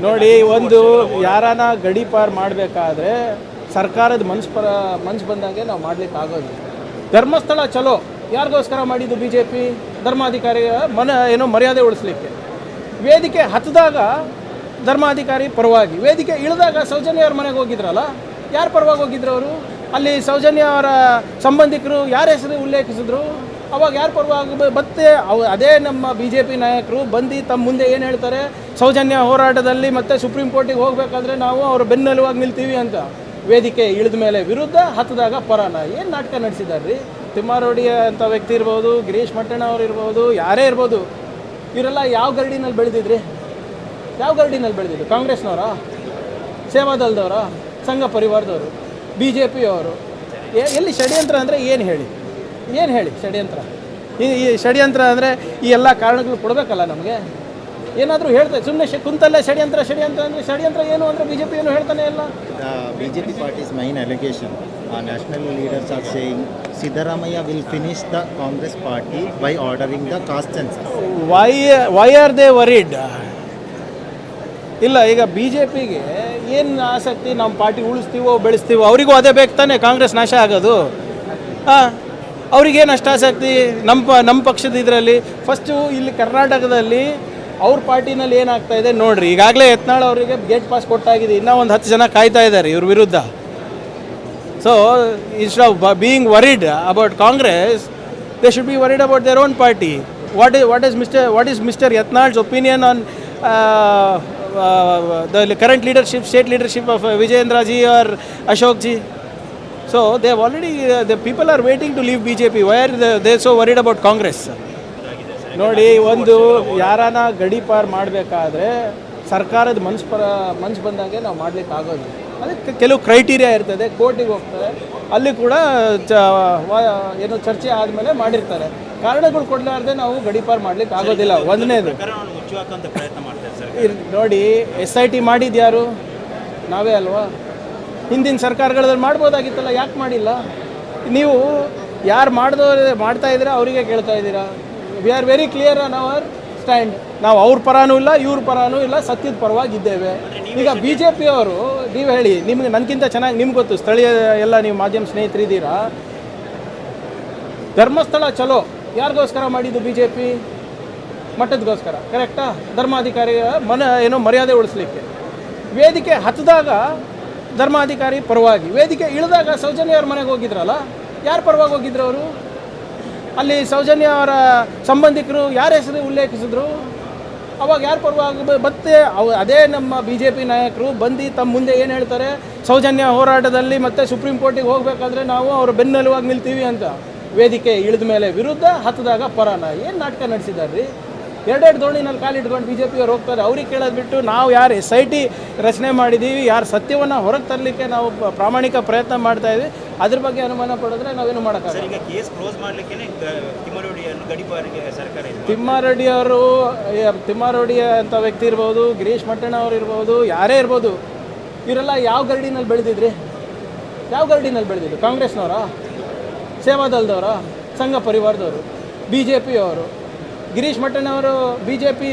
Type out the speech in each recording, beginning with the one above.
ನೋಡಿ, ಒಂದು ಯಾರನ್ನ ಗಡೀಪಾರು ಮಾಡಬೇಕಾದ್ರೆ ಸರ್ಕಾರದ ಮನ್ಸು ಬಂದಂಗೆ ನಾವು ಮಾಡ್ಲಿಕ್ಕೆ ಆಗೋದು. ಧರ್ಮಸ್ಥಳ ಚಲೋ ಯಾರಿಗೋಸ್ಕರ ಮಾಡಿದ್ದು ಬಿ ಜೆ ಪಿ? ಧರ್ಮಾಧಿಕಾರಿಯ ಮರ್ಯಾದೆ ಉಳಿಸ್ಲಿಕ್ಕೆ. ವೇದಿಕೆ ಹತ್ತಿದಾಗ ಧರ್ಮಾಧಿಕಾರಿ ಪರವಾಗಿ, ವೇದಿಕೆ ಇಳಿದಾಗ ಸೌಜನ್ಯ ಅವ್ರ ಮನೆಗೆ ಹೋಗಿದ್ರಲ್ಲ, ಯಾರು ಪರವಾಗಿ ಹೋಗಿದ್ರು ಅವರು? ಅಲ್ಲಿ ಸೌಜನ್ಯ ಅವರ ಸಂಬಂಧಿಕರು ಯಾರ ಹೆಸರು ಉಲ್ಲೇಖಿಸಿದ್ರು? ಅವಾಗ ಯಾರು ಪರವಾಗಿ ಮತ್ತೆ ಅದೇ ನಮ್ಮ ಬಿ ಜೆ ಪಿ ನಾಯಕರು ಬಂದು ತಮ್ಮ ಮುಂದೆ ಏನು ಹೇಳ್ತಾರೆ, ಸೌಜನ್ಯ ಹೋರಾಟದಲ್ಲಿ ಮತ್ತೆ ಸುಪ್ರೀಂ ಕೋರ್ಟಿಗೆ ಹೋಗಬೇಕಾದ್ರೆ ನಾವು ಅವ್ರ ಬೆನ್ನೆಲುವಾಗಿ ನಿಲ್ತೀವಿ ಅಂತ. ವೇದಿಕೆ ಇಳಿದ ಮೇಲೆ ವಿರುದ್ಧ, ಹತ್ತಿದಾಗ ಪರನ. ಏನು ನಾಟಕ ನಡೆಸಿದ್ದಾರೆ ರೀ? ತಿಮ್ಮಾರೋಡಿ ಅಂತ ವ್ಯಕ್ತಿ ಇರ್ಬೋದು, ಗಿರೀಶ್ ಮಟ್ಟಣ್ಣ ಅವ್ರು ಇರ್ಬೋದು, ಯಾರೇ ಇರ್ಬೋದು, ಇವರೆಲ್ಲ ಯಾವ ಗರಡಿನಲ್ಲಿ ಬೆಳೆದಿದ್ರಿ? ಯಾವ ಗರಡಿನಲ್ಲಿ ಬೆಳೆದಿದ್ರು? ಕಾಂಗ್ರೆಸ್ನವರ, ಸೇವಾದಳದವರ, ಸಂಘ ಪರಿವಾರದವರು, ಬಿ ಜೆ ಪಿಯವರು. ಎಲ್ಲಿ ಷಡ್ಯಂತ್ರ ಅಂದರೆ ಏನು ಹೇಳಿ? ಏನು ಹೇಳಿ ಷಡ್ಯಂತ್ರ? ಈ ಷಡ್ಯಂತ್ರ ಅಂದರೆ ಈ ಎಲ್ಲ ಕಾರಣಗಳು ಕೊಡಬೇಕಲ್ಲ ನಮಗೆ. ಏನಾದರೂ ಹೇಳ್ತಾರೆ ಸುಮ್ಮನೆ ಕುಂತಲ್ಲೇ ಷಡ್ಯಂತ್ರ ಅಂದರೆ ಷಡ್ಯಂತ್ರ ಏನು ಅಂದರೆ ಬಿ ಜೆ ಪಿ ಏನು ಹೇಳ್ತಾನೆ ಇಲ್ಲ. BJP party's main allegation, national leaders are saying Siddaramaiah will finish the Congress party by ordering the caste census. Why are they worried? ಇಲ್ಲ, ಈಗ ಬಿ ಜೆ ಪಿಗೆ ಏನು ಆಸಕ್ತಿ? ನಮ್ಮ ಪಾರ್ಟಿ ಉಳಿಸ್ತೀವೋ ಬೆಳೆಸ್ತೀವೋ, ಅವರಿಗೂ ಅದೇ ಬೇಕು ತಾನೆ, ಕಾಂಗ್ರೆಸ್ ನಾಶ ಆಗೋದು. ಅವ್ರಿಗೇನು ಅಷ್ಟು ಆಸಕ್ತಿ ನಮ್ಮ ಪಕ್ಷದ ಇದರಲ್ಲಿ? ಫಸ್ಟು ಇಲ್ಲಿ ಕರ್ನಾಟಕದಲ್ಲಿ ಅವ್ರ ಪಾರ್ಟಿನಲ್ಲಿ ಏನಾಗ್ತಾ ಇದೆ ನೋಡ್ರಿ. ಈಗಾಗಲೇ ಯತ್ನಾಳ್ ಅವರಿಗೆ ಗೇಟ್ ಪಾಸ್ ಕೊಟ್ಟಾಗಿದೆ, ಇನ್ನೂ ಒಂದು 10 ಜನ ಕಾಯ್ತಾ ಇದ್ದಾರೆ ಇವ್ರ ವಿರುದ್ಧ. So instead of being worried about Congress, they should be worried about their own party. What is Mr. Yatnal's opinion on the current leadership, state leadership of Vijayendra ji or Ashok ji? So they have already, the people are waiting to leave BJP. Why are they so worried about Congress? ನೋಡಿ, ಒಂದು ಯಾರನ್ನ ಗಡೀಪಾರು ಮಾಡಬೇಕಾದ್ರೆ ಸರ್ಕಾರದ ಮನ್ಸು ಬಂದಂಗೆ ನಾವು ಮಾಡ್ಲಿಕ್ಕೆ ಆಗೋದು. ಅದಕ್ಕೆ ಕೆಲವು ಕ್ರೈಟೀರಿಯಾ ಇರ್ತದೆ. ಕೋರ್ಟಿಗೆ ಹೋಗ್ತಾರೆ, ಅಲ್ಲಿ ಕೂಡ ಏನು ಚರ್ಚೆ ಆದಮೇಲೆ ಮಾಡಿರ್ತಾರೆ. ಕಾರಣಗಳು ಕೊಡಲಾರ್ದೆ ನಾವು ಗಡೀಪಾರು ಮಾಡ್ಲಿಕ್ಕೆ ಆಗೋದಿಲ್ಲ. ಒಂದನೇದು ನೋಡಿ, SIT ಮಾಡಿದ್ಯಾರು? ನಾವೇ ಅಲ್ವಾ? ಹಿಂದಿನ ಸರ್ಕಾರಗಳಲ್ಲಿ ಮಾಡ್ಬೋದಾಗಿತ್ತಲ್ಲ, ಯಾಕೆ ಮಾಡಿಲ್ಲ? ನೀವು ಯಾರು ಮಾಡ್ತಾ ಇದ್ದೀರಾ ಅವರಿಗೆ ಕೇಳ್ತಾ ಇದ್ದೀರಾ? We are very clear on hour stand. ನಾವು ಅವ್ರ ಪರನೂ ಇಲ್ಲ, ಇವ್ರ ಪರನೂ ಇಲ್ಲ, ಸತ್ಯದ ಪರವಾಗಿದ್ದೇವೆ. ಈಗ ಬಿ ಜೆ ಪಿಯವರು, ನೀವು ಹೇಳಿ, ನಿಮ್ಗೆ ನನಗಿಂತ ಚೆನ್ನಾಗಿ ನಿಮ್ಗೆ ಗೊತ್ತು, ಸ್ಥಳೀಯ ಎಲ್ಲ ನೀವು ಮಾಧ್ಯಮ ಸ್ನೇಹಿತರಿದ್ದೀರಾ. ಧರ್ಮಸ್ಥಳ ಚಲೋ ಯಾರಿಗೋಸ್ಕರ ಮಾಡಿದ್ದು ಬಿ ಜೆ ಪಿ? ಮಠದಗೋಸ್ಕರ, ಕರೆಕ್ಟಾ? ಧರ್ಮಾಧಿಕಾರಿಯ ಮರ್ಯಾದೆ ಉಳಿಸ್ಲಿಕ್ಕೆ. ವೇದಿಕೆ ಹತ್ತಿದಾಗ ಧರ್ಮಾಧಿಕಾರಿ ಪರವಾಗಿ, ವೇದಿಕೆ ಇಳಿದಾಗ ಸೌಜನ್ಯ ಅವ್ರ ಮನೆಗೆ ಹೋಗಿದ್ರಲ್ಲ, ಯಾರು ಪರವಾಗಿ ಹೋಗಿದ್ರು ಅವರು? ಅಲ್ಲಿ ಸೌಜನ್ಯ ಅವರ ಸಂಬಂಧಿಕರು ಯಾರ ಹೆಸರು ಉಲ್ಲೇಖಿಸಿದ್ರು? ಅವಾಗ ಯಾರು ಪರವಾಗಿ ಮತ್ತೆ ಅದೇ ನಮ್ಮ ಬಿ ಜೆ ಪಿ ನಾಯಕರು ಬಂದು ತಮ್ಮ ಮುಂದೆ ಏನು ಹೇಳ್ತಾರೆ, ಸೌಜನ್ಯ ಹೋರಾಟದಲ್ಲಿ ಮತ್ತೆ ಸುಪ್ರೀಂ ಕೋರ್ಟಿಗೆ ಹೋಗಬೇಕಾದ್ರೆ ನಾವು ಅವ್ರ ಬೆನ್ನೆಲುವಾಗಿ ನಿಲ್ತೀವಿ ಅಂತ. ವೇದಿಕೆ ಇಳಿದ ಮೇಲೆ ವಿರುದ್ಧ, ಹತ್ತಿದಾಗ ಪರನ. ಏನು ನಾಟಕ ನಡೆಸಿದ್ದಾರೆ ರೀ? ಎರಡೆರಡು ದೋಣಿನಲ್ಲಿ ಕಾಲಿಟ್ಕೊಂಡು ಬಿ ಜೆ ಪಿಯವ್ರು ಹೋಗ್ತಾರೆ. ಅವ್ರಿಗೆ ಕೇಳೋದು ಬಿಟ್ಟು ನಾವು ಯಾರು SIT ರಚನೆ ಮಾಡಿದ್ದೀವಿ, ಯಾರು ಸತ್ಯವನ್ನು ಹೊರಗೆ ತರಲಿಕ್ಕೆ ನಾವು ಪ್ರಾಮಾಣಿಕ ಪ್ರಯತ್ನ ಮಾಡ್ತಾ ಇದ್ವಿ, ಅದ್ರ ಬಗ್ಗೆ ಅನುಮಾನ ಪಡಿದ್ರೆ ನಾವೇನು ಮಾಡೋಕ್ಕಾಗಲ್ಲ. ತಿಮ್ಮಾರೋಡಿ ಅಂತ ವ್ಯಕ್ತಿ ಇರ್ಬೋದು, ಗಿರೀಶ್ ಮಟ್ಟಣ್ಣ ಅವ್ರು ಇರ್ಬೋದು, ಯಾರೇ ಇರ್ಬೋದು, ಇವರೆಲ್ಲ ಯಾವ ಗರಡಿನಲ್ಲಿ ಬೆಳೆದಿದ್ರಿ? ಯಾವ ಗರಡಿನಲ್ಲಿ ಬೆಳೆದಿದ್ರು? ಕಾಂಗ್ರೆಸ್ನವರ, ಸೇವಾದಳದವರ, ಸಂಘ ಪರಿವಾರದವರು, ಬಿ ಜೆ ಪಿಯವರು. ಗಿರೀಶ್ ಮಟ್ಟಣ್ಣ ಅವರು ಬಿ ಜೆ ಪಿ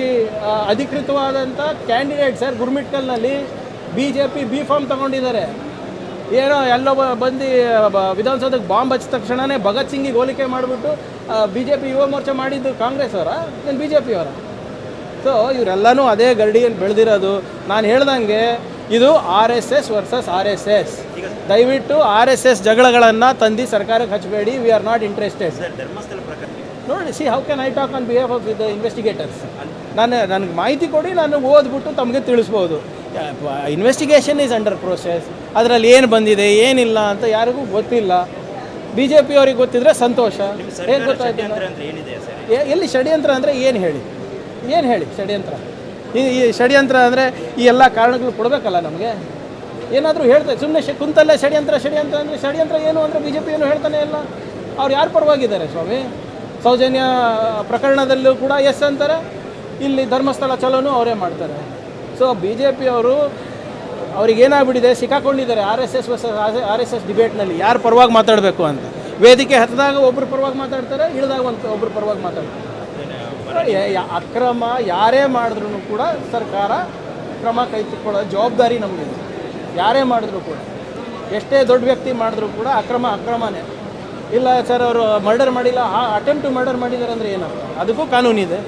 ಅಧಿಕೃತವಾದಂಥ ಕ್ಯಾಂಡಿಡೇಟ್ ಸರ್. ಗುರ್ಮಿಟ್ಕಲ್ನಲ್ಲಿ B J P B form ತೊಗೊಂಡಿದ್ದಾರೆ. ಏನೋ ಎಲ್ಲೋ ಬಂದು ವಿಧಾನಸೌಧಕ್ಕೆ ಬಾಂಬ್ ಹಚ್ಚಿದ ತಕ್ಷಣವೇ ಭಗತ್ ಸಿಂಗಿಗೆ ಹೋಲಿಕೆ ಮಾಡಿಬಿಟ್ಟು B J P Yuva Morcha ಮಾಡಿದ್ದು ಕಾಂಗ್ರೆಸ್ ಅವರ, ಏನು ಬಿ ಜೆ ಪಿಯವರ? ಸೊ ಇವರೆಲ್ಲನೂ ಅದೇ ಗರಡಿಯಲ್ಲಿ ಬೆಳೆದಿರೋದು. ನಾನು ಹೇಳ್ದಂಗೆ ಇದು RSS ವರ್ಸಸ್ RSS. ದಯವಿಟ್ಟು RSS ಜಗಳಗಳನ್ನು ತಂದು ಸರ್ಕಾರಕ್ಕೆ ಹಚ್ಚಬೇಡಿ. We are not interested. ನೋಡಿ, see how can I talk on behalf of the investigators? ನನಗೆ ಮಾಹಿತಿ ಕೊಡಿ, ನಾನು ಓದ್ಬಿಟ್ಟು ತಮಗೆ ತಿಳಿಸ್ಬೋದು. Investigation is under process. ಅದರಲ್ಲಿ ಏನು ಬಂದಿದೆ ಏನಿಲ್ಲ ಅಂತ ಯಾರಿಗೂ ಗೊತ್ತಿಲ್ಲ. ಬಿ ಜೆ ಪಿಯವ್ರಿಗೆ ಗೊತ್ತಿದ್ರೆ ಸಂತೋಷ. ಏನು ಗೊತ್ತಾಯ್ತು? ಎಲ್ಲಿ ಷಡ್ಯಂತ್ರ ಅಂದರೆ ಏನು ಹೇಳಿ? ಏನು ಹೇಳಿ ಷಡ್ಯಂತ್ರ? ಈ ಷಡ್ಯಂತ್ರ ಅಂದರೆ ಈ ಎಲ್ಲ ಕಾರಣಗಳು ಕೊಡಬೇಕಲ್ಲ ನಮಗೆ. ಏನಾದರೂ ಹೇಳ್ತಾರೆ ಸುಮ್ಮನೆ ಕುಂತಲ್ಲೇ ಷಡ್ಯಂತ್ರ ಅಂದರೆ ಷಡ್ಯಂತ್ರ ಏನು ಅಂದರೆ ಬಿ ಜೆ ಪಿ ಏನು ಹೇಳ್ತಾನೆ ಇಲ್ಲ. ಅವ್ರು ಯಾರು ಪರವಾಗಿದ್ದಾರೆ ಸ್ವಾಮಿ? ಸೌಜನ್ಯ ಪ್ರಕರಣದಲ್ಲೂ ಕೂಡ ಎಸ್ ಅಂತಾರೆ, ಇಲ್ಲಿ ಧರ್ಮಸ್ಥಳ ಚಲೋನು ಅವರೇ ಮಾಡ್ತಾರೆ. ಸೊ ಬಿ ಜೆ ಪಿಯವರು ಅವ್ರಿಗೇನಾಗ್ಬಿಟ್ಟಿದೆ, ಸಿಕ್ಕಾಕೊಂಡಿದ್ದಾರೆ RSS ಡಿಬೇಟ್ನಲ್ಲಿ ಯಾರು ಪರವಾಗಿ ಮಾತಾಡಬೇಕು ಅಂತ. ವೇದಿಕೆ ಹತ್ತಿದಾಗ ಒಬ್ಬರು ಪರವಾಗಿ ಮಾತಾಡ್ತಾರೆ, ಇಳಿದಾಗ ಒಬ್ಬರು ಪರವಾಗಿ ಮಾತಾಡ್ತಾರೆ. ಅಕ್ರಮ ಯಾರೇ ಮಾಡಿದ್ರೂ ಕೂಡ ಸರ್ಕಾರ ಕ್ರಮ ಕೈಗೊಳ್ಳೋ ಜವಾಬ್ದಾರಿ ನಮಗಿದೆ. ಯಾರೇ ಮಾಡಿದ್ರು ಕೂಡ, ಎಷ್ಟೇ ದೊಡ್ಡ ವ್ಯಕ್ತಿ ಮಾಡಿದ್ರು ಕೂಡ ಅಕ್ರಮನೇ. ಇಲ್ಲ ಸರ್ ಅವರು ಮರ್ಡರ್ ಮಾಡಿಲ್ಲ, ಅಟೆಂಪ್ಟ್ ಟು ಮರ್ಡರ್ ಮಾಡಿದ್ದಾರೆ ಅಂದರೆ ಏನರ್ಥ? ಅದಕ್ಕೂ ಕಾನೂನಿದೆ.